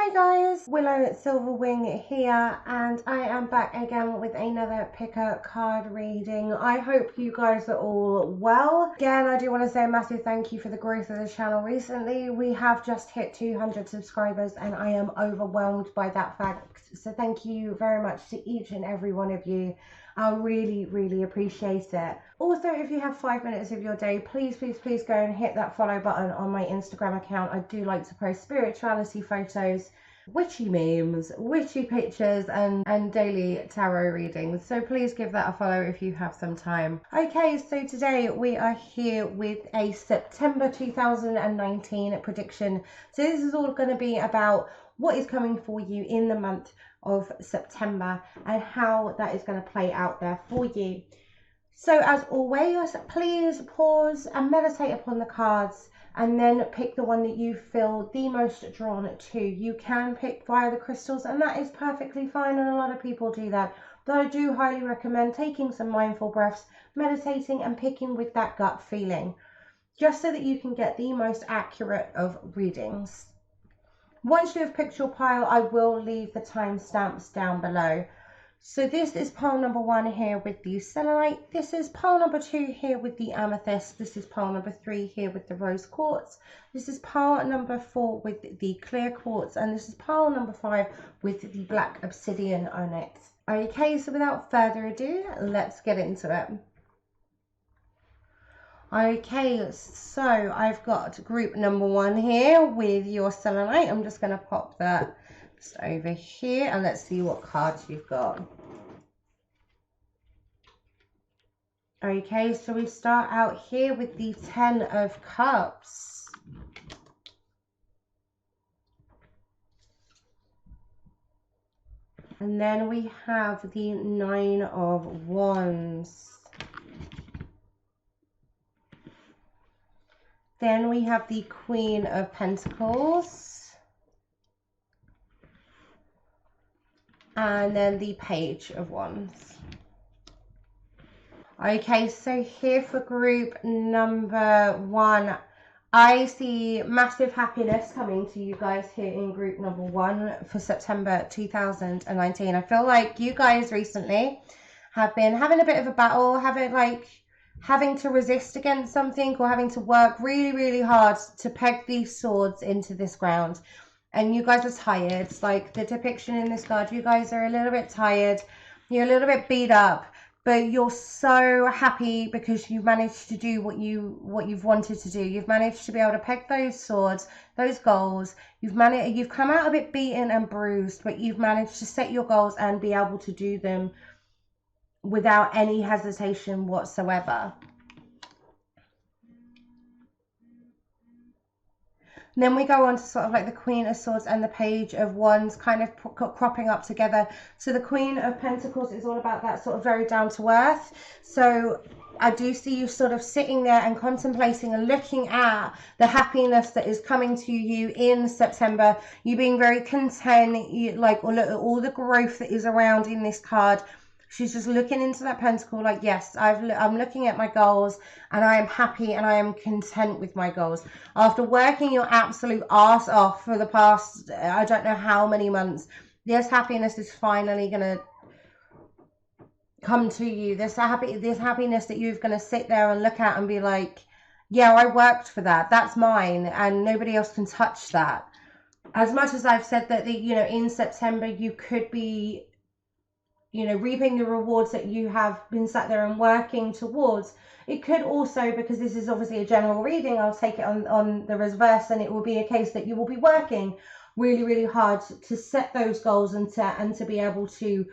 Hi guys, Willow Silverwing here, and I am back again with another picker card reading. I hope you guys are all well. Again, I do want to say a massive thank you for the growth of the channel recently. We have just hit 200 subscribers and I am overwhelmed by that fact. So thank you very much to each and every one of you. I really appreciate it. Also, if you have 5 minutes of your day, please go and hit that follow button on my Instagram account. I do like to post spirituality photos, witchy memes, witchy pictures, and daily tarot readings. So please give that a follow if you have some time. Okay, so today we are here with a September 2019 prediction. So this is all going to be about what is coming for you in the month of September and how that is going to play out there for you. So as always, please pause and meditate upon the cards and then pick the one that you feel the most drawn to. You can pick via the crystals and that is perfectly fine, and a lot of people do that. But I do highly recommend taking some mindful breaths, meditating and picking with that gut feeling, just so that you can get the most accurate of readings. Once you have picked your pile, I will leave the timestamps down below. So this is pile number 1 here with the selenite. This is pile number 2 here with the amethyst. This is pile number 3 here with the rose quartz. This is pile number 4 with the clear quartz. And this is pile number 5 with the black obsidian onyx. Okay, so without further ado, let's get into it. Okay, so I've got group number 1 here with your selenite. I'm just going to pop that just over here and let's see what cards you've got. Okay, so we start out here with the 10 of Cups. And then we have the 9 of Wands. Then we have the Queen of Pentacles. And then the Page of Wands. Okay, so here for group number 1, I see massive happiness coming to you guys here in group number 1 for September 2019. I feel like you guys recently have been having a bit of a battle, having to resist against something, or having to work really hard to peg these swords into this ground. And you guys are tired. Like the depiction in this card, you guys are a little bit tired. You're a little bit beat up, but you're so happy because you've managed to do what you've wanted to do. You've managed to be able to peg those swords, those goals. You've come out a bit beaten and bruised, but you've managed to set your goals and be able to do them without any hesitation whatsoever. And then we go on to sort of like the Queen of Swords and the Page of Wands kind of cropping up together. So the Queen of Pentacles is all about that sort of very down to earth. So I do see you sort of sitting there and contemplating and looking at the happiness that is coming to you in September. You being very content, like all the growth that is around in this card. She's just looking into that pentacle like, yes, I'm looking at my goals and I am happy and I am content with my goals. After working your absolute arse off for the past, I don't know how many months, this happiness is finally going to come to you. This happiness that you're going to sit there and look at and be like, yeah, I worked for that. That's mine and nobody else can touch that. As much as I've said that, in September you could be reaping the rewards that you have been sat there and working towards. It could also, because this is obviously a general reading, I'll take it on the reverse, and it will be a case that you will be working really hard to set those goals and to be able to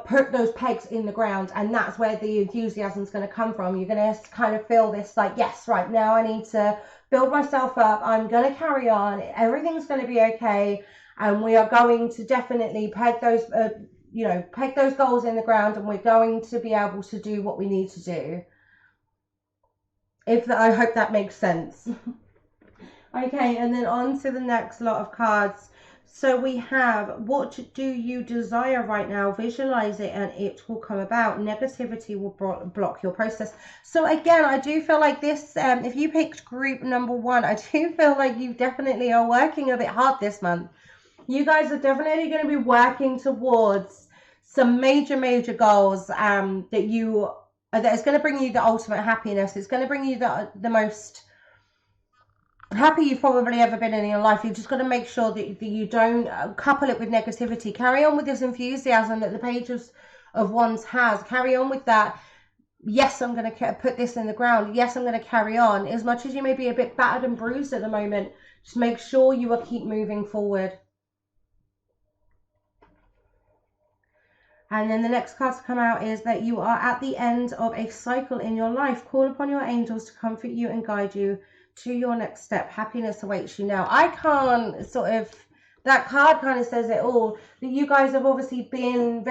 put those pegs in the ground. And that's where the enthusiasm is going to come from. You're going to kind of feel this like, yes, right now I need to build myself up. I'm going to carry on. Everything's going to be okay. And we are going to definitely peg those peg those goals in the ground, and we're going to be able to do what we need to do. I hope that makes sense. Okay, and then on to the next lot of cards. So we have, what do you desire right now? Visualize it and it will come about. Negativity will block your process. So again, I do feel like this, if you picked group number 1, I do feel like you definitely are working a bit hard this month. You guys are definitely going to be working towards some major goals that is going to bring you the ultimate happiness. It's going to bring you the most happy you've probably ever been in your life. You've just got to make sure that you don't couple it with negativity. Carry on with this enthusiasm that the Page of Wands has. Carry on with that. Yes, I'm going to put this in the ground. Yes, I'm going to carry on. As much as you may be a bit battered and bruised at the moment, just make sure you will keep moving forward. And then the next card to come out is that you are at the end of a cycle in your life. Call upon your angels to comfort you and guide you to your next step. Happiness awaits you now. I can't sort of, that card kind of says it all. That you guys have obviously been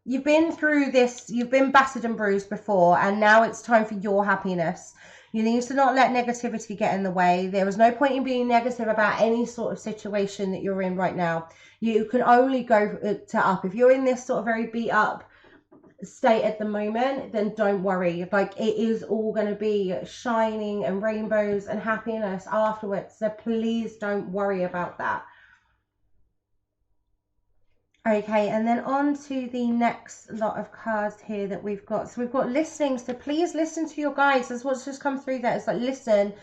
you've been through this, you've been battered and bruised before, and now it's time for your happiness. You need to not let negativity get in the way. There is no point in being negative about any sort of situation that you're in right now. You can only go to up. If you're in this sort of very beat up state at the moment, then don't worry. Like, it is all going to be shining and rainbows and happiness afterwards. So please don't worry about that. Okay, and then on to the next lot of cards here that we've got. So we've got listening. So please listen to your guides. That's what's just come through there. It's like listen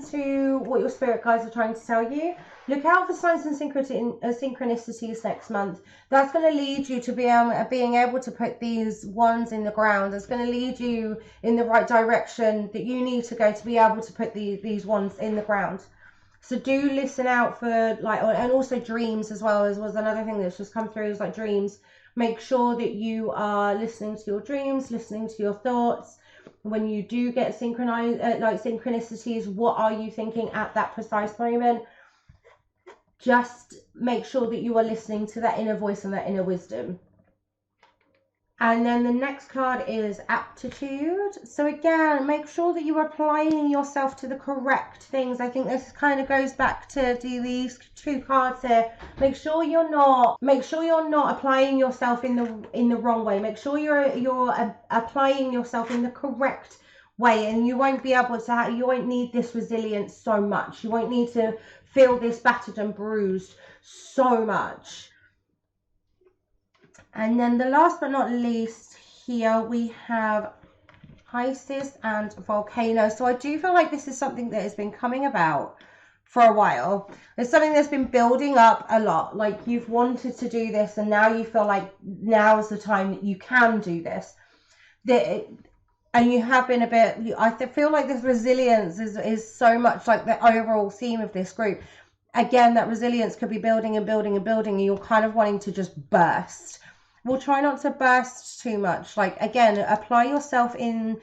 to what your spirit guides are trying to tell you. Look out for signs and synchronicities next month. That's going to lead you to being able to put these wands in the ground. It's going to lead you in the right direction that you need to go to be able to put these wands in the ground. So do listen out for, like, and also dreams as well, as was another thing that's just come through, is like dreams. Make sure that you are listening to your dreams, listening to your thoughts. When you do get synchronicities, what are you thinking at that precise moment? Just make sure that you are listening to that inner voice and that inner wisdom. And then the next card is aptitude. So again, make sure that you are applying yourself to the correct things. I think this kind of goes back to these two cards here. Make sure you're not applying yourself in the wrong way. Make sure you're applying yourself in the correct way, and you won't be able to you won't need this resilience so much. You won't need to feel this battered and bruised so much. And then the last but not least, here we have Pisces and Volcano. So I do feel like this is something that has been coming about for a while. It's something that's been building up a lot. Like, you've wanted to do this, and now you feel like now is the time that you can do this. And you have been a bit, I feel like this resilience is so much like the overall theme of this group. Again, that resilience could be building and building and building, and you're kind of wanting to just burst. We'll try not to burst too much. Like, again, apply yourself in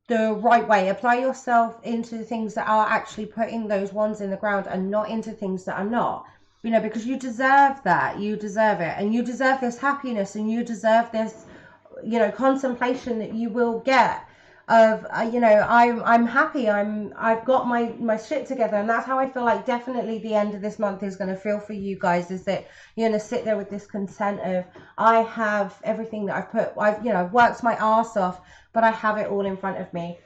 the right way. Apply yourself into things that are actually putting those wands in the ground, and not into things that are not. You know, because you deserve that. You deserve it. And you deserve this happiness, and you deserve this, you know, contemplation that you will get of, you know, I'm happy, I've got my shit together. And that's how I feel like definitely the end of this month is going to feel for you guys, is that you're going to sit there with this content of, I have everything that I've worked my ass off, but I have it all in front of me.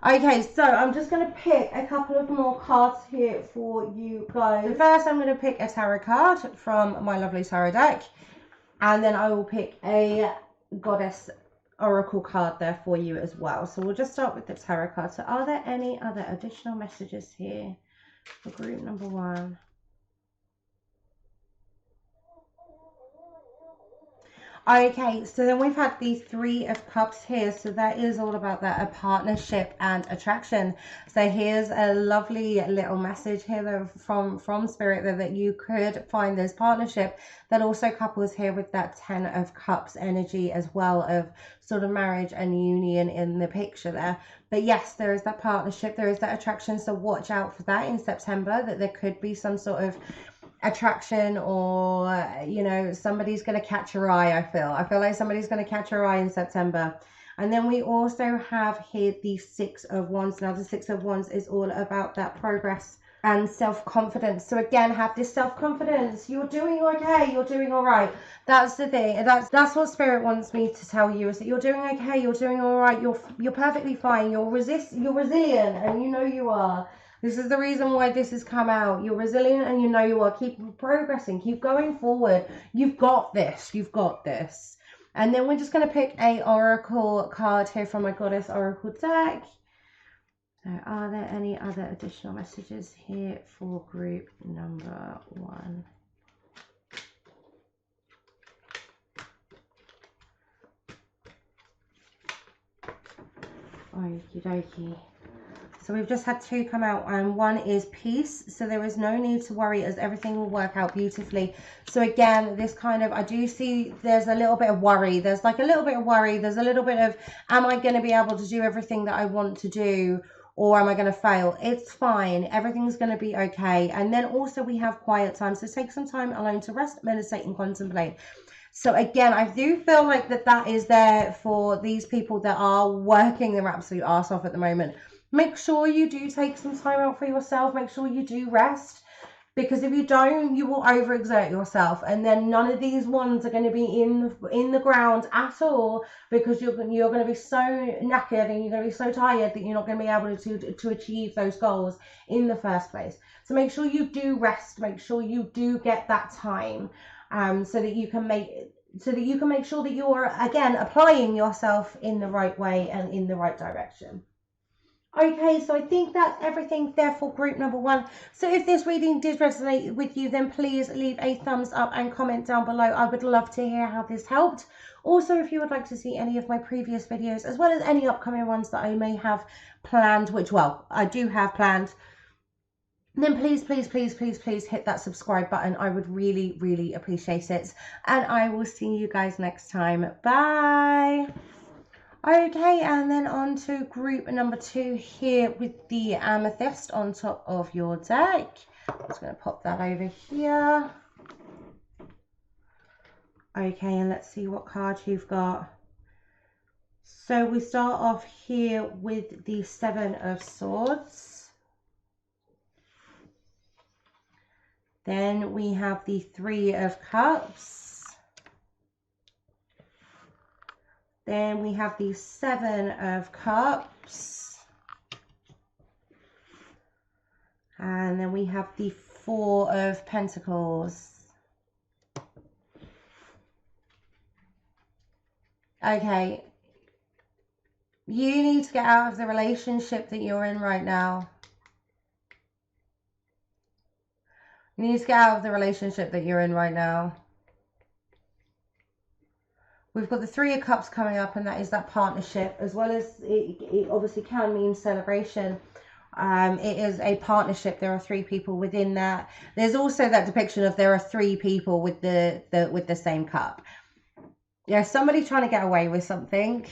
Okay, so I'm just going to pick a couple of more cards here for you guys. So first, I'm going to pick a tarot card from my lovely tarot deck, and then I will pick a goddess oracle card there for you as well. So we'll just start with the tarot card. So are there any other additional messages here for group number one? Okay, so then we've had the Three of Cups here. So that is all about that, a partnership and attraction. So here's a lovely little message here from Spirit there, that you could find this partnership that also couples here with that Ten of Cups energy as well, of sort of marriage and union in the picture there. But yes, there is that partnership, there is that attraction. So watch out for that in September, that there could be some sort of attraction, or, you know, somebody's going to catch your eye. I feel like somebody's going to catch your eye in September. And then we also have here the Six of Wands. Now the Six of Wands is all about that progress and self-confidence. So again, have this self-confidence. You're doing okay, you're doing all right. That's the thing. That's what Spirit wants me to tell you, is that you're doing okay, you're doing all right, you're perfectly fine, you're resilient, and you know you are. This is the reason why this has come out. You're resilient and you know you are. Keep progressing. Keep going forward. You've got this. You've got this. And then we're just going to pick a oracle card here from my Goddess Oracle deck. So are there any other additional messages here for group number 1? Okie dokie. So we've just had 2 come out, and 1 is peace. So there is no need to worry, as everything will work out beautifully. So again, this kind of, I do see there's a little bit of worry. There's like a little bit of worry. There's a little bit of, am I going to be able to do everything that I want to do? Or am I going to fail? It's fine. Everything's going to be okay. And then also we have quiet time. So take some time alone to rest, meditate, and contemplate. So again, I do feel like that is there for these people that are working their absolute arse off at the moment. Make sure you do take some time out for yourself. Make sure you do rest. Because if you don't, you will overexert yourself, and then none of these ones are going to be in the ground at all, because you're going to be so knackered and you're going to be so tired that you're not going to be able to achieve those goals in the first place. So make sure you do rest. Make sure you do get that time, so that you can make sure that you're again applying yourself in the right way and in the right direction. Okay, so I think that's everything there for group number 1. So if this reading did resonate with you, then please leave a thumbs up and comment down below. I would love to hear how this helped. Also, if you would like to see any of my previous videos, as well as any upcoming ones that I may have planned, which, well, I do have planned, then please hit that subscribe button. I would really, really appreciate it. And I will see you guys next time. Bye. Okay, and then on to group number 2 here with the amethyst on top of your deck. I'm just going to pop that over here. Okay, and let's see what card you've got. So we start off here with the 7 of Swords. Then we have the 3 of Cups. Then we have the 7 of Cups. And then we have the 4 of Pentacles. Okay. You need to get out of the relationship that you're in right now. You need to get out of the relationship that you're in right now. We've got the 3 of Cups coming up, and that is that partnership, as well as it obviously can mean celebration. It is a partnership. There are 3 people within that. There's also that depiction of there are 3 people with the same cup. There's somebody trying to get away with something.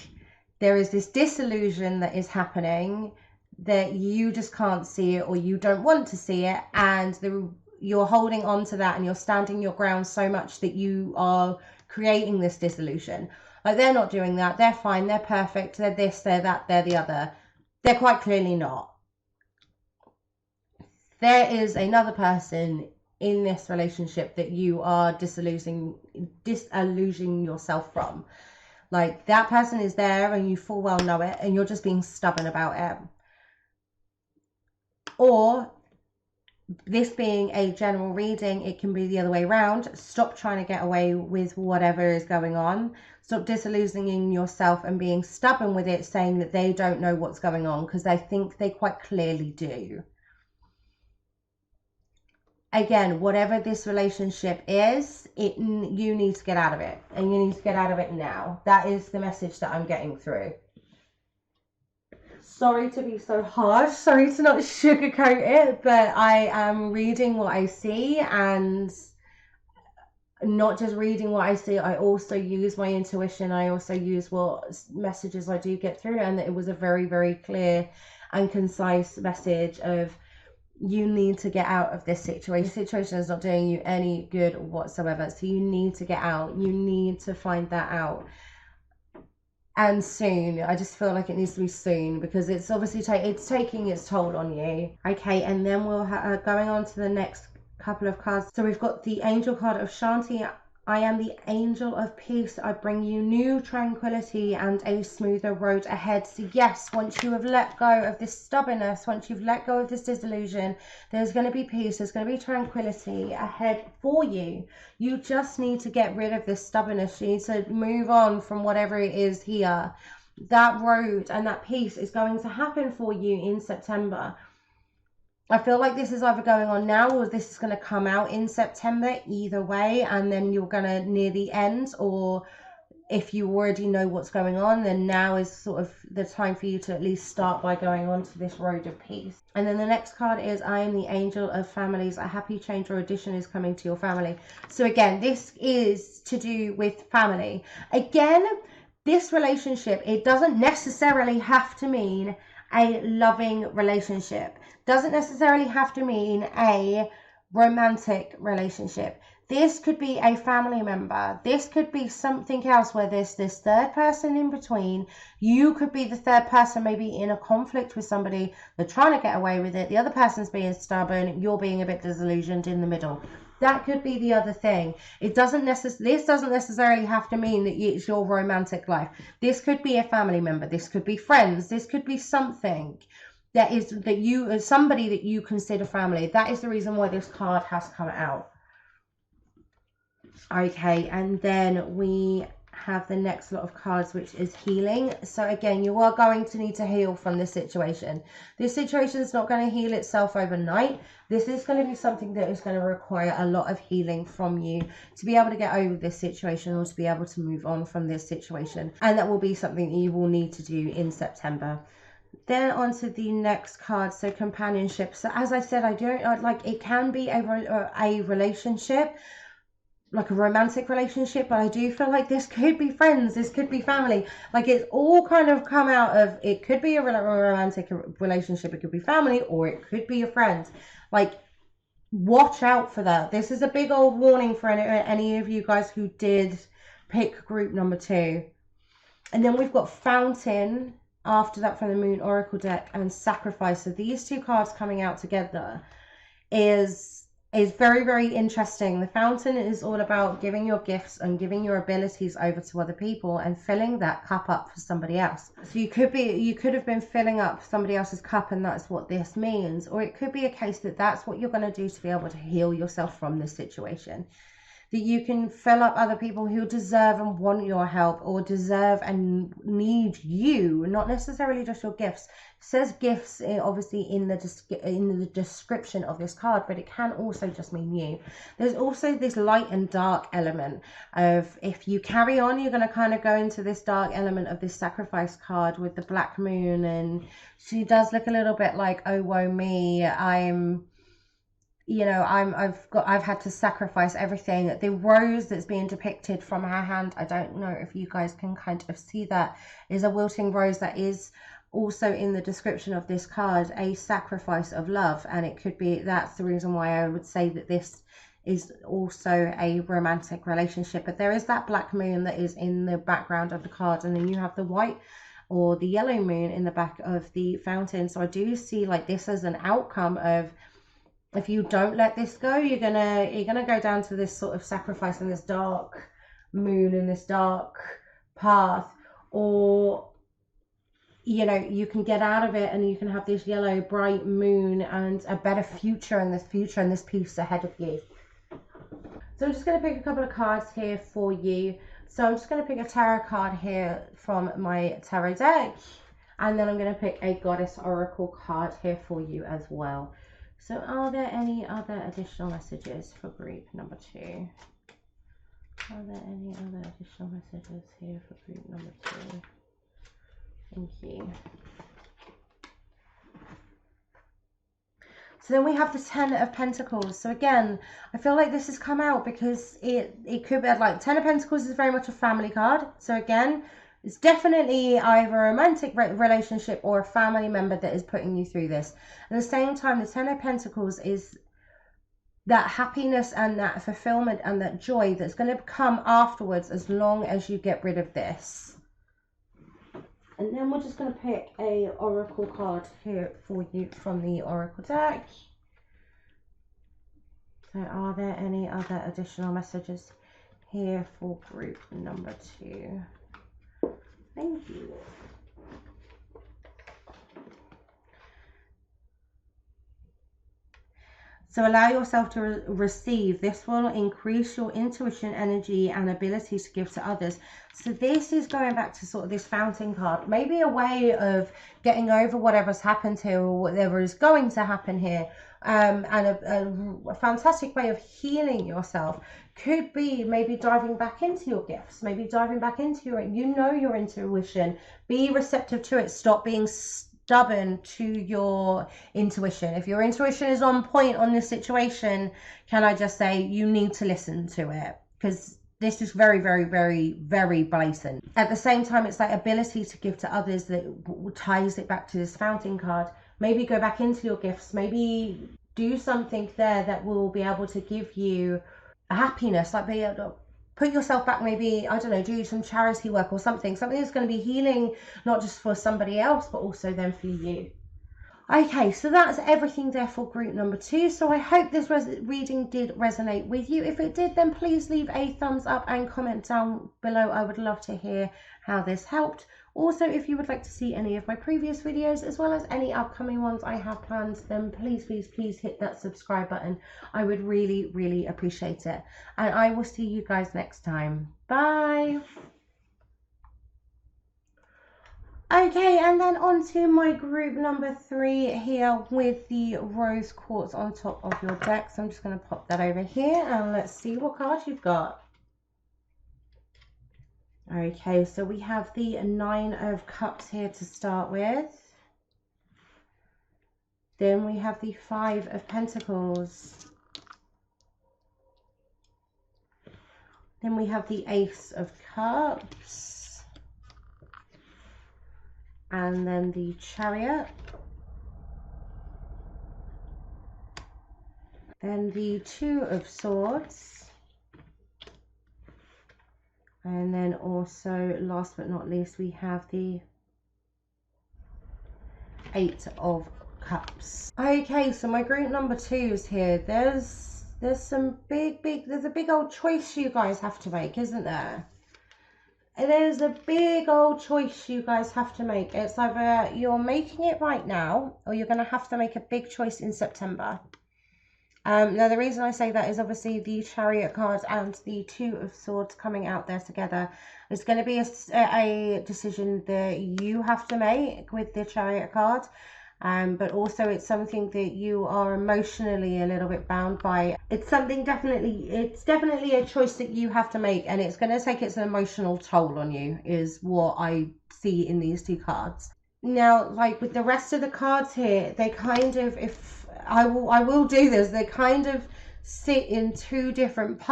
There is this disillusion that is happening that you just can't see it, or you don't want to see it, and you're holding on to that, and you're standing your ground so much that you are creating this disillusion. Like, they're not doing that. They're fine. They're perfect. They're this, they're that, they're the other. They're quite clearly not. There is another person in this relationship that you are disillusioning yourself from. Like, that person is there and you full well know it, and you're just being stubborn about it. Or, this being a general reading, it can be the other way around. Stop trying to get away with whatever is going on. Stop disillusioning yourself and being stubborn with it, saying that they don't know what's going on, because I think they quite clearly do. Again, whatever this relationship is, you need to get out of it, and you need to get out of it now. That is the message that I'm getting through. Sorry to be so harsh, sorry to not sugarcoat it, but I am reading what I see, and not just reading what I see, I also use my intuition. I also use what messages I do get through, and it was a very, very clear and concise message of, you need to get out of this situation. The situation is not doing you any good whatsoever, so you need to get out. You need to find that out. And soon. I just feel like it needs to be soon, because it's obviously it's taking its toll on you. Okay, and then we'll going on to the next couple of cards. So we've got the Angel card of Shanti I am the angel of peace. I bring you new tranquility and a smoother road ahead. So yes, once you have let go of this stubbornness, once you've let go of this disillusion, there's going to be peace, there's going to be tranquility ahead for you. You just need to get rid of this stubbornness. You need to move on from whatever it is here. That road and that peace is going to happen for you in September. I feel like this is either going on now or this is going to come out in September, either way, and then you're going to near the end, or if you already know what's going on, then now is sort of the time for you to at least start by going on to this road of peace. And then the next card is I am the angel of families. A happy change or addition is coming to your family. So again, this is to do with family. Again, this relationship, it doesn't necessarily have to mean a loving relationship. Doesn't necessarily have to mean a romantic relationship. This could be a family member. This could be something else where there's this third person in between. You could be the third person, maybe in a conflict with somebody. They're trying to get away with it. The other person's being stubborn. You're being a bit disillusioned in the middle. That could be the other thing. This doesn't necessarily have to mean that it's your romantic life. This could be a family member. This could be friends. This could be something somebody that you consider family. That is the reason why this card has come out. Okay, and then we have the next lot of cards, which is healing. So again, you are going to need to heal from this situation. This situation is not going to heal itself overnight. This is going to be something that is going to require a lot of healing from you to be able to get over this situation or to be able to move on from this situation. And that will be something that you will need to do in September. Then on to the next card, so companionship. So as I said, it can be a relationship, like a romantic relationship, but I do feel like this could be friends, this could be family. Like it's all kind of come out of, it could be a romantic relationship, it could be family, or it could be a friend. Like, watch out for that. This is a big old warning for any of you guys who did pick group number 2. And then we've got Fountain after that from the Moon Oracle deck, and Sacrifice. So these two cards coming out together is very, very interesting. The Fountain is all about giving your gifts and giving your abilities over to other people and filling that cup up for somebody else. So you could have been filling up somebody else's cup, and that's what this means. Or it could be a case that that's what you're going to do to be able to heal yourself from this situation. That you can fill up other people who deserve and want your help, or deserve and need you, not necessarily just your gifts. It says gifts obviously in the description of this card, but it can also just mean you. There's also this light and dark element of, if you carry on, you're going to kind of go into this dark element of this Sacrifice card with the Black Moon, and she does look a little bit like, oh woe me, I've had to sacrifice everything. The rose that's being depicted from her hand, I don't know if you guys can kind of see that, is a wilting rose that is also in the description of this card, a sacrifice of love. And it could be, that's the reason why I would say that this is also a romantic relationship. But there is that Black Moon that is in the background of the card, and then you have the white or the yellow moon in the back of the Fountain. So I do see like this as an outcome of, if you don't let this go, you're gonna go down to this sort of sacrifice and this dark moon and this dark path, or you can get out of it and you can have this yellow bright moon and a better future and this peace ahead of you. So I'm just going to pick a couple of cards here for you. So I'm just going to pick a tarot card here from my tarot deck, and then I'm going to pick a Goddess Oracle card here for you as well. So are there any other additional messages for group number 2? Are there any other additional messages here for group number 2? Thank you. So then we have the Ten of Pentacles. So again, I feel like this has come out because it could be like Ten of Pentacles is very much a family card. So again, it's definitely either a romantic relationship or a family member that is putting you through this. At the same time, the Ten of Pentacles is that happiness and that fulfillment and that joy that's going to come afterwards as long as you get rid of this. And then we're just going to pick a oracle card here for you from the oracle deck. So are there any other additional messages here for group number 2. Thank you. So allow yourself to receive. This will increase your intuition, energy, and ability to give to others. So this is going back to sort of this fountain card. Maybe a way of getting over whatever's happened here or whatever is going to happen here. And a fantastic way of healing yourself could be maybe diving back into your gifts, maybe diving back into your intuition. Be receptive to it. Stop being stubborn to your intuition. If your intuition is on point on this situation, can I just say you need to listen to it, because this is very, very, very, very blatant. At the same time, it's that ability to give to others that ties it back to this fountain card. Maybe go back into your gifts, maybe do something there that will be able to give you a happiness, like be able to put yourself back, maybe, I don't know, do some charity work or something that's going to be healing, not just for somebody else, but also then for you. Okay, so that's everything there for group number 2. So I hope this reading did resonate with you. If it did, then please leave a thumbs up and comment down below. I would love to hear how this helped. Also, if you would like to see any of my previous videos as well as any upcoming ones I have planned, then please, please, please hit that subscribe button. I would really, really appreciate it. And I will see you guys next time. Bye. Okay, and then on to my group number 3 here with the rose quartz on top of your deck. So I'm just going to pop that over here and let's see what cards you've got. Okay, so we have the 9 of Cups here to start with. Then we have the 5 of Pentacles. Then we have the Ace of Cups. And then the Chariot. Then the 2 of Swords. And then also, last but not least, we have the 8 of Cups. Okay, so my group number 2 is here. There's some there's a big old choice you guys have to make, isn't there? There's a big old choice you guys have to make. It's either you're making it right now or you're going to have to make a big choice in September. Now, the reason I say that is obviously the Chariot card and the 2 of Swords coming out there together. It's going to be a decision that you have to make with the Chariot card. But also it's something that you are emotionally a little bit bound by. It's definitely a choice that you have to make, and it's going to take its emotional toll on you, is what I see in these 2 cards. Now, like with the rest of the cards here, they kind of, if I will do this, they kind of sit in 2 different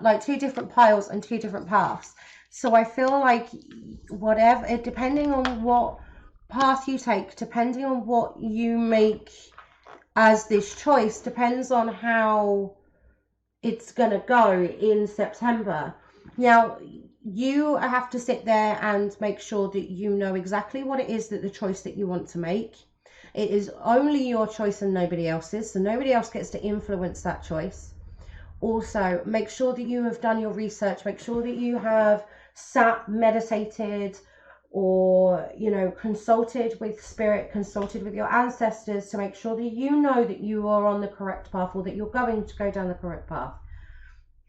like 2 different piles and 2 different paths. So I feel like whatever, depending on what path you take, depending on what you make as this choice, depends on how it's gonna go in September. Now, you have to sit there and make sure that you know exactly what it is, that the choice that you want to make. It is only your choice and nobody else's, so nobody else gets to influence that choice. Also, make sure that you have done your research, make sure that you have sat, meditated, or, you know, consulted with spirit, consulted with your ancestors to make sure that you know that you are on the correct path, or that you're going to go down the correct path.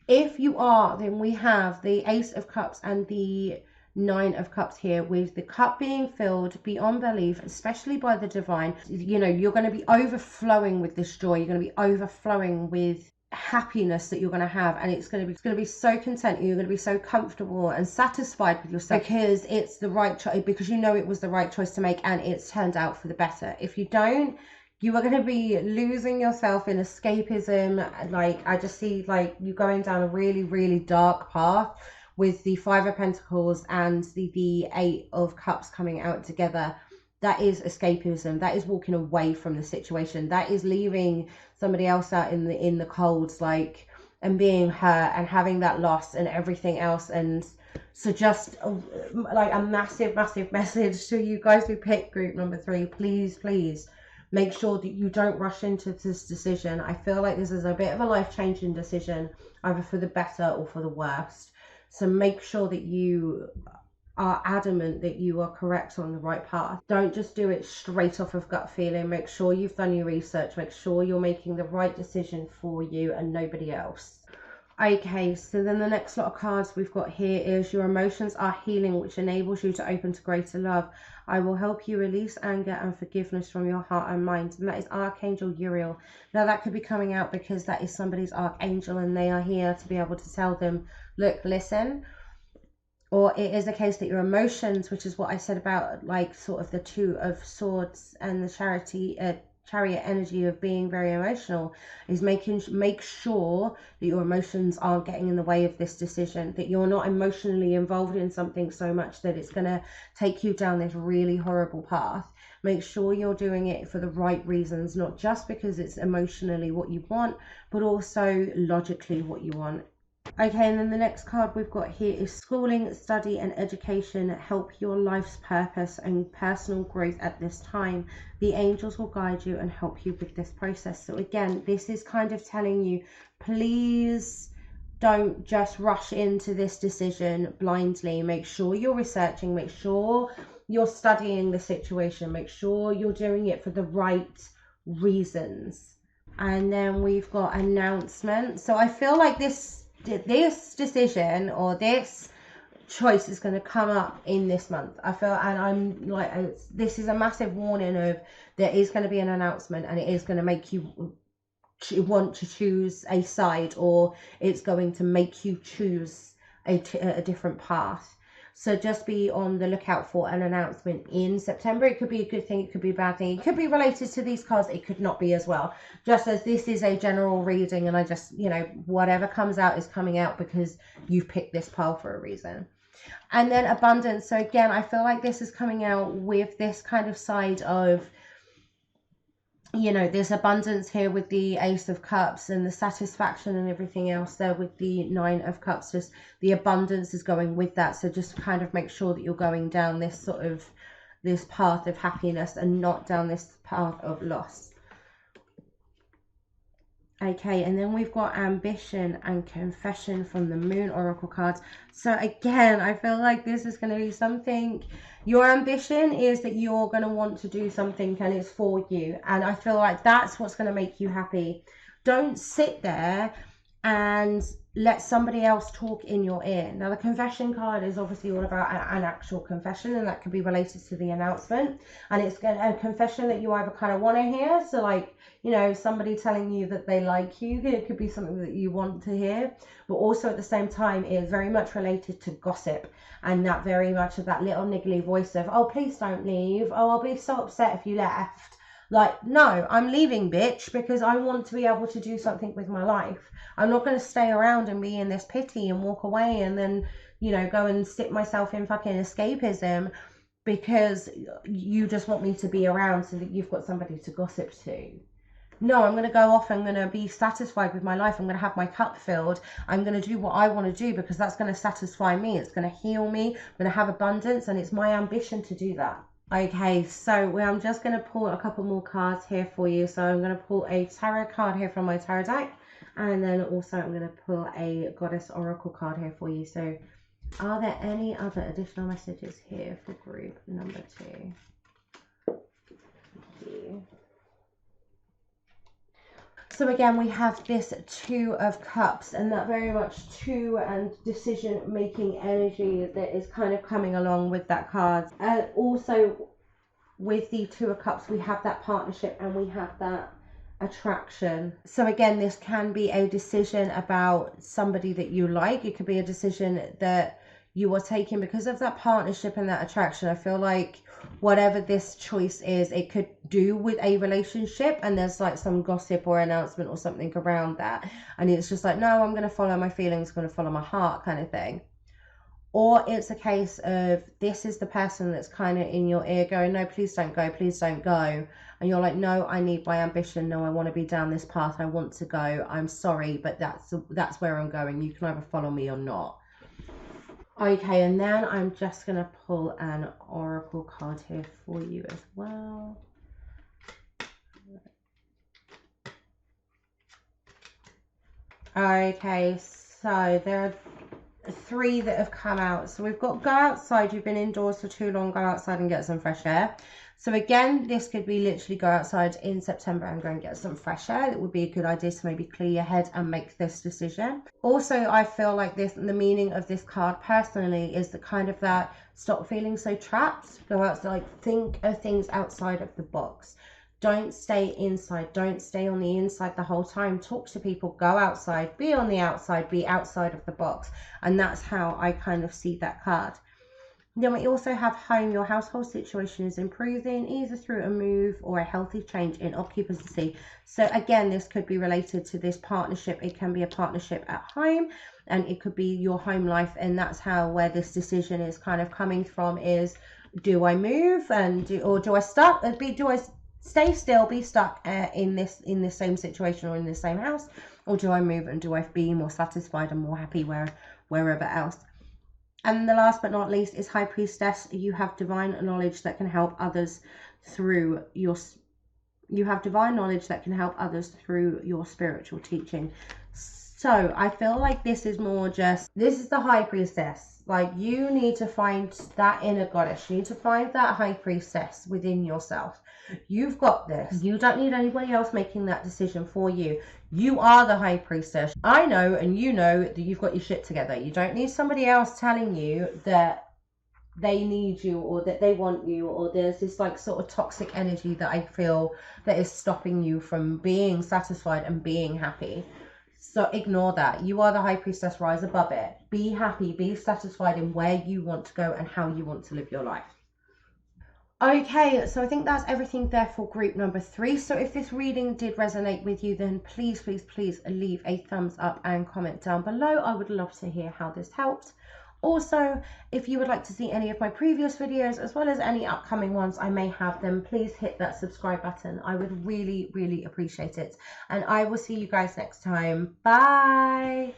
If you are, then we have the Ace of Cups and the 9 of Cups here, with the cup being filled beyond belief, especially by the divine. You know, you're going to be overflowing with this joy. You're going to be overflowing with happiness that you're going to have, and it's going to be so content. You're going to be so comfortable and satisfied with yourself, because it's the right choice, because you know it was the right choice to make, and it's turned out for the better. If you don't, you are going to be losing yourself in escapism. Like, I just see like you going down a really, really dark path with the 5 of Pentacles and the 8 of Cups coming out together. That is escapism. That is walking away from the situation. That is leaving somebody else out in the cold, like, and being hurt and having that loss and everything else. And so just like a massive, massive message to you guys who pick group number 3. Please, please make sure that you don't rush into this decision. I feel like this is a bit of a life-changing decision, either for the better or for the worst. So make sure that you are adamant that you are correct on the right path. Don't just do it straight off of gut feeling. Make sure you've done your research. Make sure you're making the right decision for you and nobody else. Okay, so then the next lot of cards we've got here is your emotions are healing, which enables you to open to greater love. I will help you release anger and forgiveness from your heart and mind. And that is Archangel Uriel. Now that could be coming out because that is somebody's archangel and they are here to be able to tell them, look, listen. Or it is a case that your emotions, which is what I said about like sort of the Two of Swords and the chariot energy of being very emotional, is make sure that your emotions aren't getting in the way of this decision, that you're not emotionally involved in something so much that it's going to take you down this really horrible path. Make sure you're doing it for the right reasons, not just because it's emotionally what you want, but also logically what you want. Okay, and then the next card we've got here is schooling, study and education help your life's purpose and personal growth at this time. The angels will guide you and help you with this process. So again, this is kind of telling you, please don't just rush into this decision blindly. Make sure you're researching, make sure you're studying the situation, make sure you're doing it for the right reasons. And then we've got announcement. So I feel like this decision or this choice is going to come up in this month. I feel, and I'm like, this is a massive warning of there is going to be an announcement and it is going to make you want to choose a side, or it's going to make you choose a different path. So just be on the lookout for an announcement in September. It could be a good thing, it could be a bad thing. It could be related to these cards, it could not be as well. Just as this is a general reading and I just, you know, whatever comes out is coming out because you've picked this pile for a reason. And then abundance. So again, I feel like this is coming out with this kind of side of, you know, there's abundance here with the Ace of Cups and the satisfaction and everything else there with the Nine of Cups. Just the abundance is going with that. So just kind of make sure that you're going down this sort of this path of happiness and not down this path of loss. Okay, and then we've got ambition and confession from the Moon Oracle cards. So again, I feel like this is going to be something, your ambition is that you're going to want to do something and it's for you. And I feel like that's what's going to make you happy. Don't sit there and let somebody else talk in your ear. Now, the confession card is obviously all about an actual confession, and that can be related to the announcement. And it's a confession that you either kind of want to hear, so like, you know, somebody telling you that they like you, it could be something that you want to hear, but also at the same time it is very much related to gossip, and that very much of that little niggly voice of, oh, please don't leave, oh, I'll be so upset if you left. Like, no, I'm leaving, bitch, because I want to be able to do something with my life. I'm not going to stay around and be in this pity and walk away and then, you know, go and stick myself in fucking escapism because you just want me to be around so that you've got somebody to gossip to. No, I'm going to go off. I'm going to be satisfied with my life. I'm going to have my cup filled. I'm going to do what I want to do because that's going to satisfy me. It's going to heal me. I'm going to have abundance, and it's my ambition to do that. Okay, so I'm just going to pull a couple more cards here for you. So I'm going to pull a tarot card here from my tarot deck. And then also I'm going to pull a Goddess Oracle card here for you. So are there any other additional messages here for group number 2? Thank you. So again, we have this Two of Cups, and that very much two and decision-making energy that is kind of coming along with that card. Also, with the Two of Cups, we have that partnership and we have that attraction. So again, this can be a decision about somebody that you like. It could be a decision that you are taking because of that partnership and that attraction. I feel like whatever this choice is, it could do with a relationship, and there's like some gossip or announcement or something around that, and it's just like, no, I'm going to follow my feelings, I'm going to follow my heart kind of thing. Or it's a case of this is the person that's kind of in your ear going, no, please don't go, please don't go. And you're like, no, I need my ambition. No, I want to be down this path. I want to go. I'm sorry, but that's where I'm going. You can either follow me or not. Okay, and then I'm just going to pull an oracle card here for you as well. Okay, so there are three that have come out. So we've got go outside. You've been indoors for too long. Go outside and get some fresh air. So again, this could be literally go outside in September and go and get some fresh air. It would be a good idea to maybe clear your head and make this decision. Also, I feel like this, the meaning of this card personally is the kind of that stop feeling so trapped. Go outside, like think of things outside of the box. Don't stay inside. Don't stay on the inside the whole time. Talk to people. Go outside. Be on the outside. Be outside of the box. And that's how I kind of see that card. Then we also have home. Your household situation is improving either through a move or a healthy change in occupancy. So again, this could be related to this partnership. It can be a partnership at home and it could be your home life. And that's how where this decision is kind of coming from is, do I move or do I stay still, be stuck in this same situation or in the same house, or do I move and do I be more satisfied and more happy wherever else? And the last but not least is High Priestess. You have divine knowledge that can help others through your spiritual teaching. So I feel like this is the High Priestess. Like, you need to find that inner goddess. You need to find that High Priestess within yourself. You've got this. You don't need anybody else making that decision for you. You are the High Priestess. I know, and you know, that you've got your shit together. You don't need somebody else telling you that they need you or that they want you, or there's this like sort of toxic energy that I feel that is stopping you from being satisfied and being happy. So ignore that. You are the High Priestess. Rise above it. Be happy. Be satisfied in where you want to go and how you want to live your life. Okay, so I think that's everything there for group number 3. So if this reading did resonate with you, then please leave a thumbs up and comment down below. I would love to hear how this helped. Also, if you would like to see any of my previous videos as well as any upcoming ones I may have, then please hit that subscribe button. I would really appreciate it. And I will see you guys next time. Bye!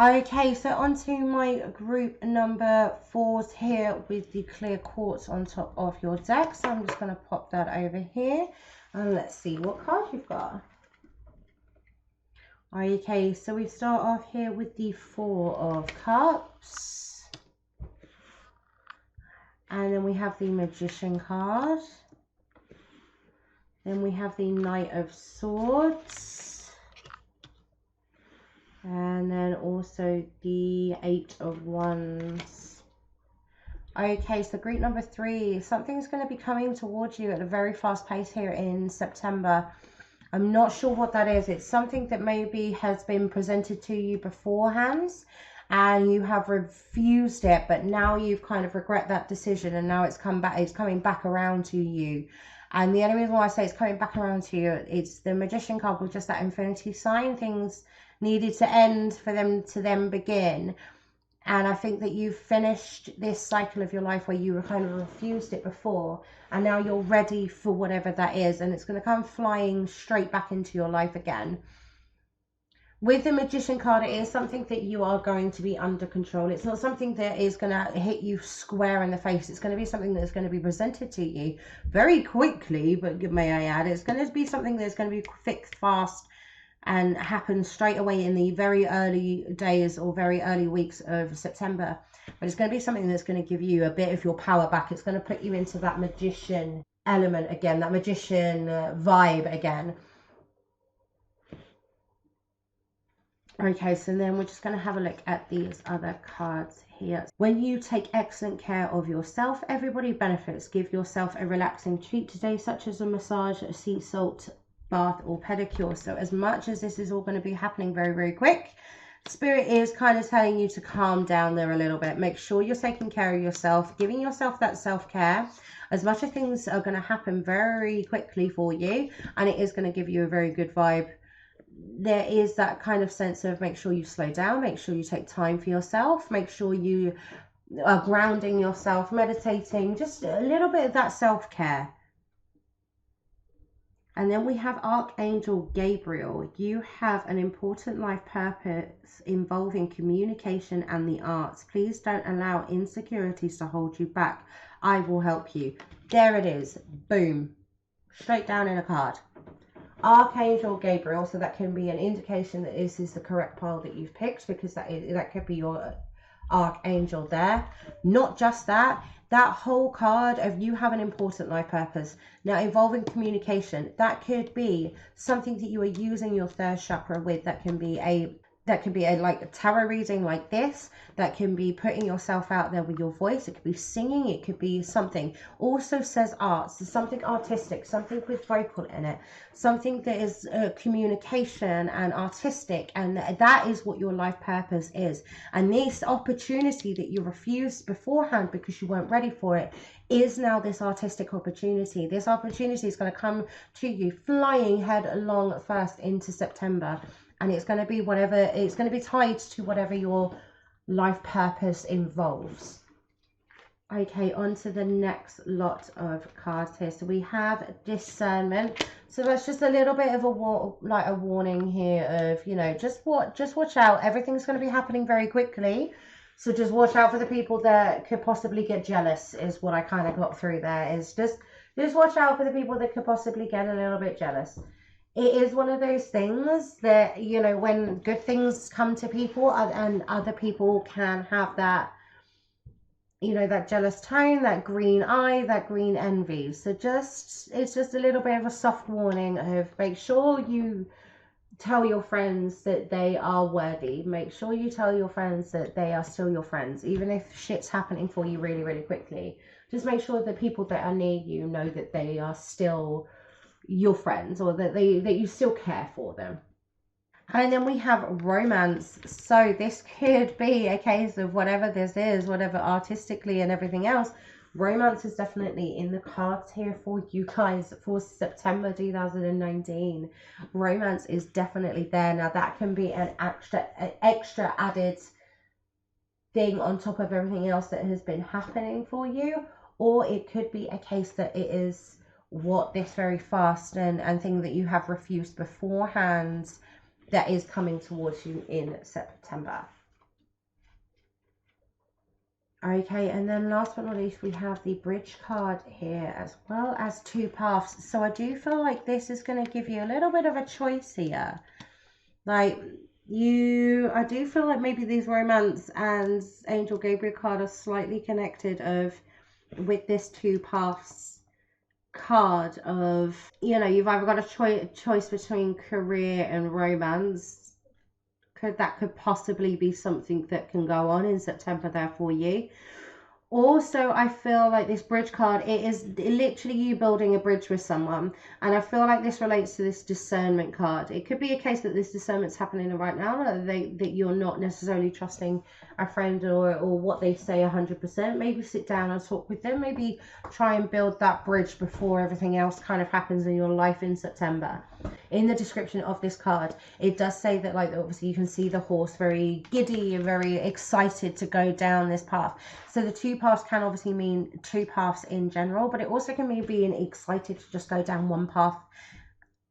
Okay, so on to my group number 4s here with the clear quartz on top of your deck. So I'm just going to pop that over here and let's see what card you've got. Okay, so we start off here with the 4 of Cups. And then we have the Magician card. Then we have the Knight of Swords. And then also the 8 of Wands. Okay, so group number 3. Something's going to be coming towards you at a very fast pace here in September. I'm not sure what that is. It's something that maybe has been presented to you beforehand and you have refused it, but now you've kind of regret that decision and now it's coming back around to you. And the only reason why I say it's coming back around to you, it's the Magician card with just that infinity sign. Things needed to end for them to then begin. And I think that you've finished this cycle of your life where you were kind of refused it before, and now you're ready for whatever that is, and it's going to come flying straight back into your life again. With the Magician card, it is something that you are going to be under control. It's not something that is going to hit you square in the face. It's going to be something that's going to be presented to you very quickly, but may I add, it's going to be something that's going to be fixed fast and happen straight away in the very early days or very early weeks of September. But it's going to be something that's going to give you a bit of your power back. It's going to put you into that magician element again, that magician vibe again. Okay, so then we're just going to have a look at these other cards here. When you take excellent care of yourself, everybody benefits. Give yourself a relaxing treat today, such as a massage, a sea salt bath or pedicure. So as much as this is all going to be happening very quick, Spirit is kind of telling you to calm down there a little bit. Make sure you're taking care of yourself, giving yourself that self-care. As much as things are going to happen very quickly for you, and it is going to give you a very good vibe, there is that kind of sense of make sure you slow down, make sure you take time for yourself, make sure you are grounding yourself, meditating, just a little bit of that self-care. And then we have Archangel Gabriel. You have an important life purpose involving communication and the arts. Please don't allow insecurities to hold you back. I will help you. There it is. Boom. Straight down in a card. Archangel Gabriel, so that can be an indication that this is the correct pile that you've picked, because that could be your archangel there. Not just that, that whole card of you have an important life purpose. Now, involving communication, that could be something that you are using your third chakra with. That can be a like a tarot reading like this. That can be putting yourself out there with your voice. It could be singing. It could be something. Also says arts, so something artistic, something with vocal in it, something that is communication and artistic, and that is what your life purpose is. And this opportunity that you refused beforehand because you weren't ready for it is now this artistic opportunity. This opportunity is going to come to you flying headlong first into September. And it's going to be whatever, it's going to be tied to whatever your life purpose involves. Okay, on to the next lot of cards here. So we have discernment. So that's just a little bit of a warning here of, you know, just watch out. Everything's going to be happening very quickly. So just watch out for the people that could possibly get jealous, is what I kind of got through there. Is just watch out for the people that could possibly get a little bit jealous. It is one of those things that, you know, when good things come to people and other people can have that, you know, that jealous tone, that green eye, that green envy. So it's just a little bit of a soft warning of, make sure you tell your friends that they are worthy. Make sure you tell your friends that they are still your friends, even if shit's happening for you really, really quickly. Just make sure that people that are near you know that they are still your friends, or that you still care for them. And then we have romance. So this could be a case of whatever this is, whatever artistically and everything else, romance is definitely in the cards here for you guys for September 2019. Romance is definitely there. Now that can be an extra added thing on top of everything else that has been happening for you, or it could be a case that it is what this very fast and thing that you have refused beforehand that is coming towards you in September. Okay, and then last but not least, we have the bridge card here, as well as two paths. So I do feel like this is going to give you a little bit of a choice here. Like, I do feel like maybe these romance and Angel Gabriel card are slightly connected with this two paths card of, you know, you've either got a choice between career and romance. That could possibly be something that can go on in September there for you. Also, I feel like this bridge card, it is literally you building a bridge with someone. And I feel like this relates to this discernment card. It could be a case that this discernment's happening right now, that you're not necessarily trusting a friend or what they say 100%. Maybe sit down and talk with them. Maybe try and build that bridge before everything else kind of happens in your life in September. In the description of this card, it does say that, like, obviously you can see the horse very giddy and very excited to go down this path. So the two paths can obviously mean two paths in general, but it also can mean being excited to just go down one path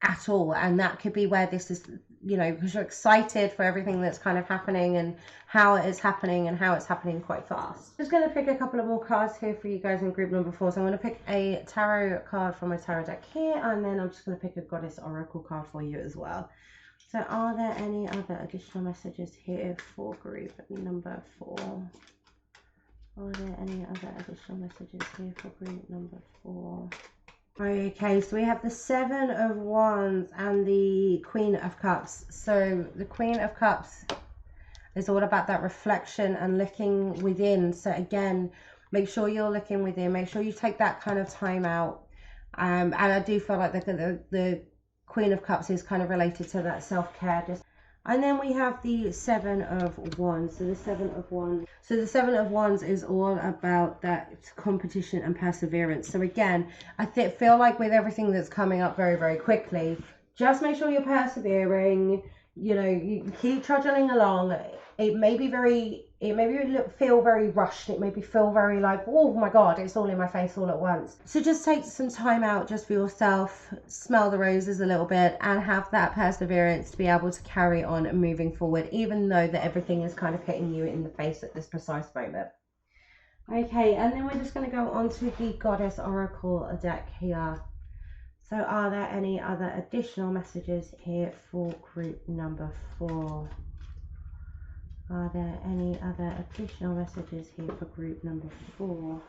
at all. And that could be where this is, you know, because you're excited for everything that's kind of happening and how it is happening and how it's happening quite fast. Just going to pick a couple of more cards here for you guys in group number 4. So I'm going to pick a tarot card from my tarot deck here, and then I'm just going to pick a goddess oracle card for you as well. So are there any other additional messages here for group number 4? Are there any other additional messages here for group number 4? Okay, so we have the 7 of Wands and the Queen of Cups. So the Queen of Cups is all about that reflection and looking within. So again, make sure you're looking within. Make sure you take that kind of time out. And I do feel like the Queen of Cups is kind of related to that self-care. And then we have the 7 of Wands. So the 7 of Wands. So the 7 of Wands is all about that competition and perseverance. So again, I feel like with everything that's coming up very, very quickly, just make sure you're persevering. You know, you keep trudging along. It may feel very rushed. It may feel very like, oh my God, it's all in my face all at once. So just take some time out just for yourself, smell the roses a little bit, and have that perseverance to be able to carry on and moving forward, even though that everything is kind of hitting you in the face at this precise moment. Okay, and then we're just going to go on to the Goddess Oracle deck here. So are there any other additional messages here for group number 4? Are there any other additional messages here for group number 4?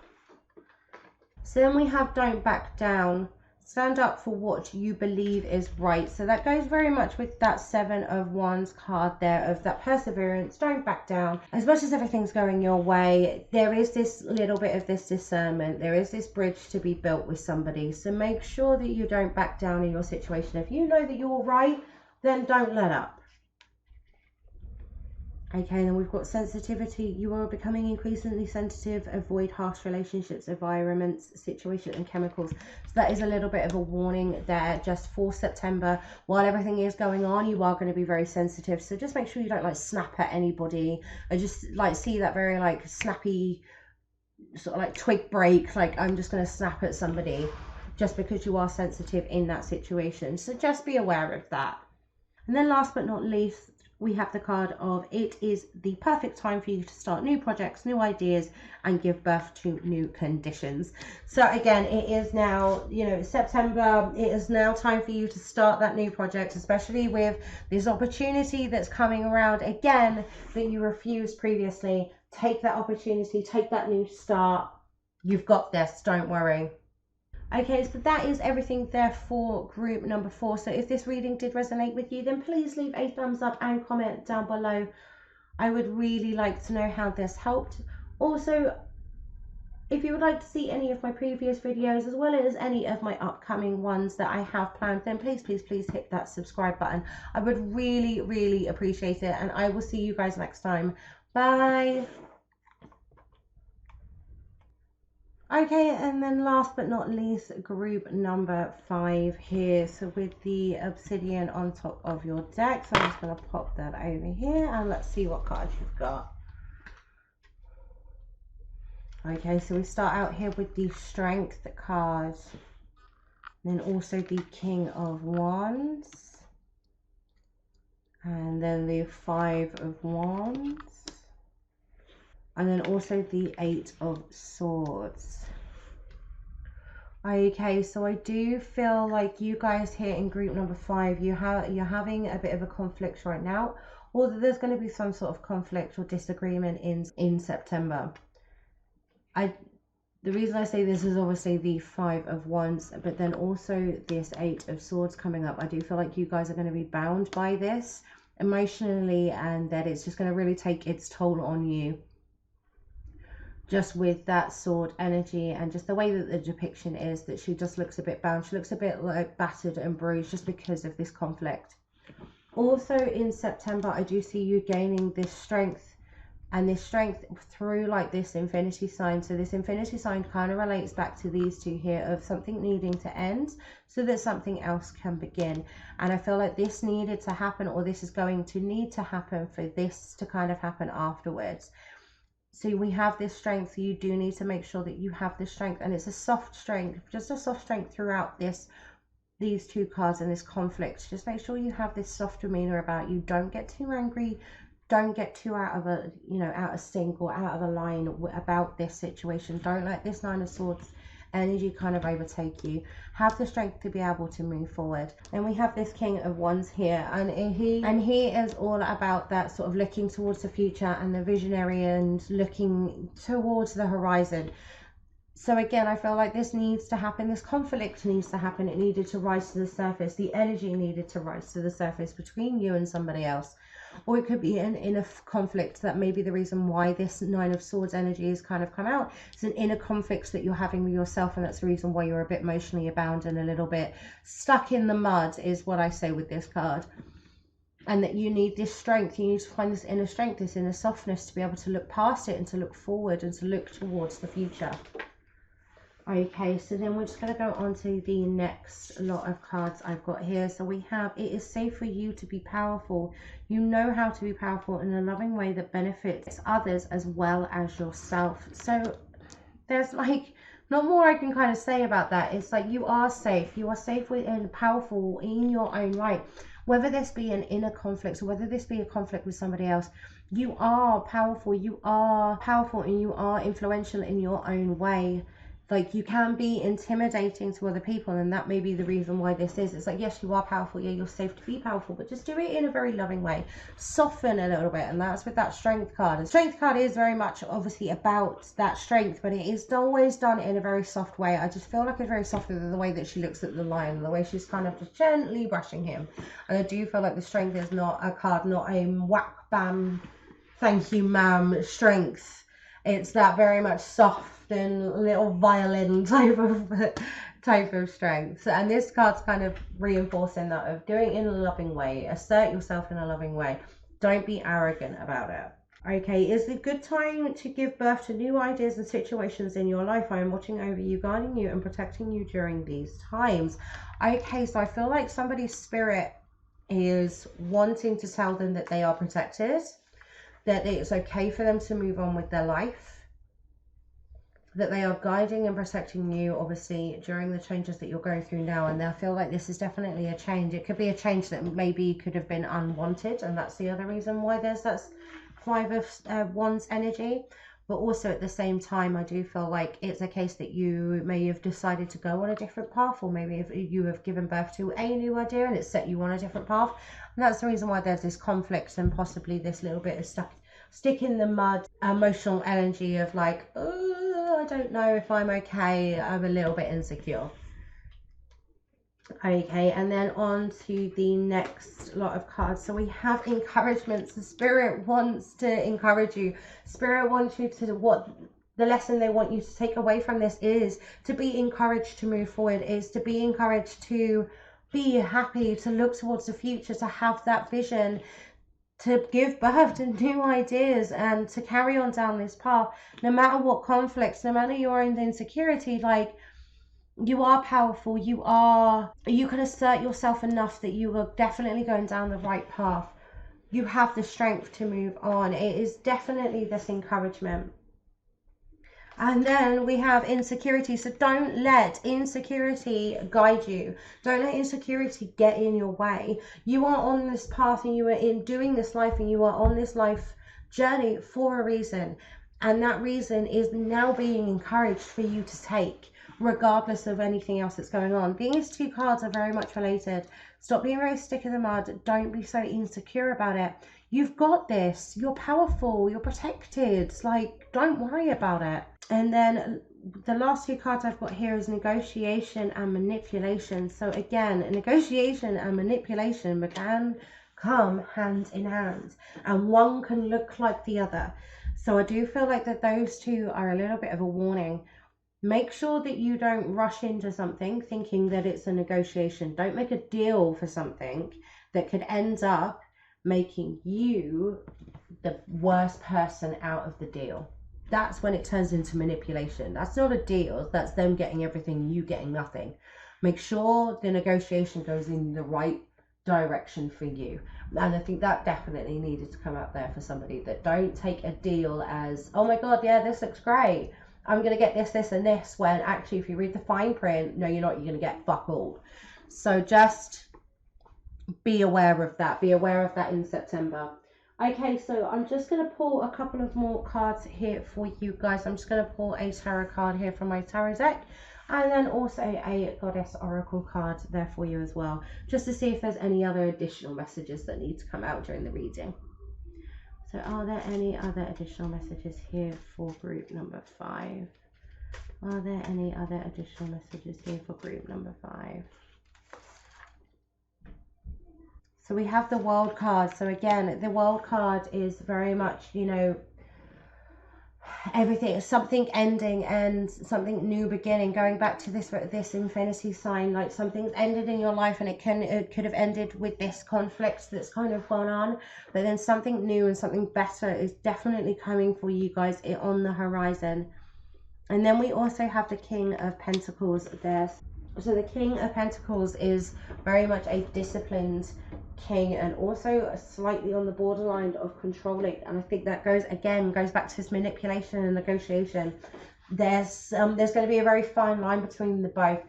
So then we have don't back down. Stand up for what you believe is right. So that goes very much with that 7 of Wands card there, of that perseverance. Don't back down. As much as everything's going your way, there is this little bit of this discernment. There is this bridge to be built with somebody. So make sure that you don't back down in your situation. If you know that you're right, then don't let up. Okay, then we've got sensitivity. You are becoming increasingly sensitive. Avoid harsh relationships, environments, situations, and chemicals. So that is a little bit of a warning there just for September. While everything is going on, you are going to be very sensitive. So just make sure you don't like snap at anybody. I just like see that very like snappy sort of like twig break. Like I'm just going to snap at somebody just because you are sensitive in that situation. So just be aware of that. And then last but not least, we have the card of it is the perfect time for you to start new projects, new ideas, and give birth to new conditions. So again, it is now, you know, September. It is now time for you to start that new project, especially with this opportunity that's coming around again that you refused previously. Take that opportunity, take that new start. You've got this, don't worry. Okay, so that is everything there for group number 4. So if this reading did resonate with you, then please leave a thumbs up and comment down below. I would really like to know how this helped. Also, if you would like to see any of my previous videos as well as any of my upcoming ones that I have planned, then please hit that subscribe button. I would really appreciate it, and I will see you guys next time. Bye. Okay, and then last but not least, group number 5 here. So with the obsidian on top of your deck. So I'm just going to pop that over here and let's see what cards you've got. Okay, so we start out here with the Strength card. Then also the King of Wands. And then the 5 of Wands. And then also the 8 of Swords. Okay, so I do feel like you guys here in group number 5, you're having a bit of a conflict right now, or that there's going to be some sort of conflict or disagreement in September. The reason I say this is obviously the 5 of Wands, but then also this 8 of Swords coming up. I do feel like you guys are going to be bound by this emotionally, and that it's just going to really take its toll on you. Just with that sword energy and just the way that the depiction is, that she just looks a bit bound. She looks a bit like battered and bruised just because of this conflict. Also in September, I do see you gaining this strength, and this strength through like this infinity sign. So this infinity sign kind of relates back to these two here, of something needing to end so that something else can begin. And I feel like this needed to happen, or this is going to need to happen for this to kind of happen afterwards. So we have this strength. You do need to make sure that you have this strength, and it's a soft strength, just a soft strength throughout these two cards and this conflict. Just make sure you have this soft demeanor about you. Don't get too angry. Don't get too out of sync or out of a line about this situation. Don't let this 9 of Swords energy kind of overtake you. Have the strength to be able to move forward. And we have this King of Wands here, and he is all about that sort of looking towards the future and the visionary and looking towards the horizon. So again, I feel like this needs to happen. This conflict needs to happen. It needed to rise to the surface. The energy needed to rise to the surface between you and somebody else. Or it could be an inner conflict that may be the reason why this 9 of Swords energy has kind of come out. It's an inner conflict that you're having with yourself, and that's the reason why you're a bit emotionally bound and a little bit stuck in the mud, is what I say with this card. And that you need this strength. You need to find this inner strength, this inner softness, to be able to look past it and to look forward and to look towards the future. Okay, so then we're just going to go on to the next lot of cards I've got here. So we have, it is safe for you to be powerful. You know how to be powerful in a loving way that benefits others as well as yourself. So there's like not more I can kind of say about that. It's like you are safe. You are safe and powerful in your own right. Whether this be an inner conflict or whether this be a conflict with somebody else, you are powerful. You are powerful and you are influential in your own way. Like, you can be intimidating to other people, and that may be the reason why this is. It's like, yes, you are powerful. Yeah, you're safe to be powerful, but just do it in a very loving way. Soften a little bit, and that's with that strength card. And strength card is very much obviously about that strength, but it is always done in a very soft way. I just feel like it's very soft with the way that she looks at the lion, and the way she's kind of just gently brushing him. And I do feel like the strength is not a card, not a whack, bam, thank you, ma'am, strength. It's that very much soft and little violin type of strength. And this card's kind of reinforcing that of doing it in a loving way. Assert yourself in a loving way. Don't be arrogant about it. Okay, is a good time to give birth to new ideas and situations in your life. I am watching over you, guiding you, and protecting you during these times. Okay, so I feel like somebody's spirit is wanting to tell them that they are protected, that it's okay for them to move on with their life, that they are guiding and protecting you, obviously, during the changes that you're going through now. And I feel like this is definitely a change. It could be a change that maybe could have been unwanted, and that's the other reason why there's that 5 of Wands energy. But also at the same time, I do feel like it's a case that you may have decided to go on a different path, or maybe if you have given birth to a new idea and it's set you on a different path. And that's the reason why there's this conflict and possibly this little bit of stick in the mud emotional energy of like, oh, I don't know if I'm okay, I'm a little bit insecure. Okay, and then on to the next lot of cards. So we have encouragement. So Spirit wants to encourage you. Spirit wants you to, what the lesson they want you to take away from this is to be encouraged to move forward, is to be encouraged to be happy, to look towards the future, to have that vision, to give birth to new ideas, and to carry on down this path, no matter what conflicts, no matter your own insecurity. Like, you are powerful, you can assert yourself enough that you are definitely going down the right path. You have the strength to move on. It is definitely this encouragement. And then we have insecurity. So don't let insecurity guide you. Don't let insecurity get in your way. You are on this path, and you are in doing this life, and you are on this life journey for a reason. And that reason is now being encouraged for you to take, regardless of anything else that's going on. These two cards are very much related. Stop being very stick in the mud. Don't be so insecure about it. You've got this. You're powerful. You're protected. Like, don't worry about it. And then the last two cards I've got here is negotiation and manipulation. So again, negotiation and manipulation can come hand in hand, and one can look like the other. So I do feel like that those two are a little bit of a warning. Make sure that you don't rush into something thinking that it's a negotiation. Don't make a deal for something that could end up making you the worst person out of the deal. That's when it turns into manipulation. That's not a deal. That's them getting everything, you getting nothing. Make sure the negotiation goes in the right direction for you. And I think that definitely needed to come out there for somebody, that don't take a deal as, oh my God, yeah, this looks great, I'm going to get this, this, and this, when actually, if you read the fine print, no, you're not. You're going to get fuck all. So just be aware of that. Be aware of that in September. Okay, so I'm just going to pull a couple of more cards here for you guys. I'm just going to pull a tarot card here from my tarot deck, and then also a goddess oracle card there for you as well, just to see if there's any other additional messages that need to come out during the reading. So are there any other additional messages here for group number 5? Are there any other additional messages here for group number 5? So we have the World card. So again, the World card is very much, you know, everything, something ending and something new beginning, going back to this infinity sign. Like, something's ended in your life, and it could have ended with this conflict that's kind of gone on, but then something new and something better is definitely coming for you guys on the horizon. And then we also have the King of Pentacles there. So the King of Pentacles is very much a disciplined king, and also slightly on the borderline of controlling. And I think that goes back to this manipulation and negotiation. There's going to be a very fine line between the both.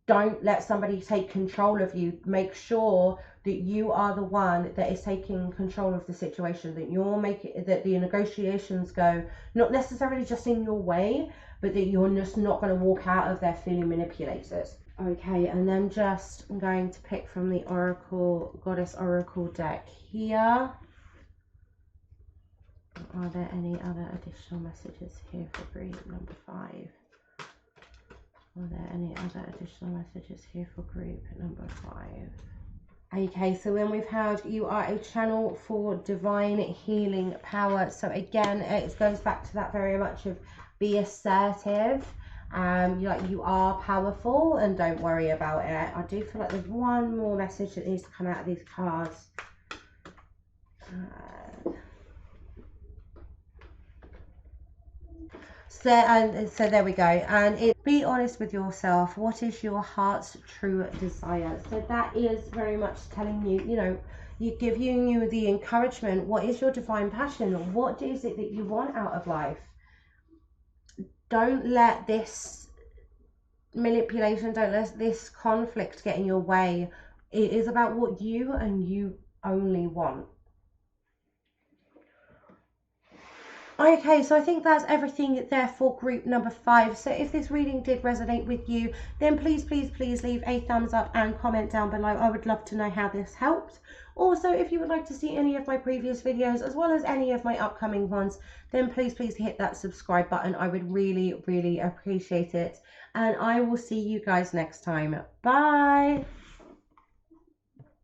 Don't let somebody take control of you. Make sure that you are the one that is taking control of the situation, that you're making, that the negotiations go not necessarily just in your way, but that you're just not going to walk out of there feeling manipulated. Okay, and then just I'm going to pick from the Oracle, Goddess Oracle deck here. Are there any other additional messages here for group number 5? Are there any other additional messages here for group number 5? Okay, so then we've had you are a channel for divine healing power. So again, it goes back to that very much of be assertive. You are powerful and don't worry about it. I do feel like there's one more message that needs to come out of these cards. So there we go. And be honest with yourself. What is your heart's true desire? So that is very much telling you, you know, giving you the encouragement. What is your divine passion? What is it that you want out of life? Don't let this manipulation, don't let this conflict get in your way. It is about what you and you only want. Okay, so I think that's everything there for group number 5. So if this reading did resonate with you, then please leave a thumbs up and comment down below. I would love to know how this helped. Also, if you would like to see any of my previous videos as well as any of my upcoming ones, then please hit that subscribe button. I would really appreciate it. And I will see you guys next time. Bye!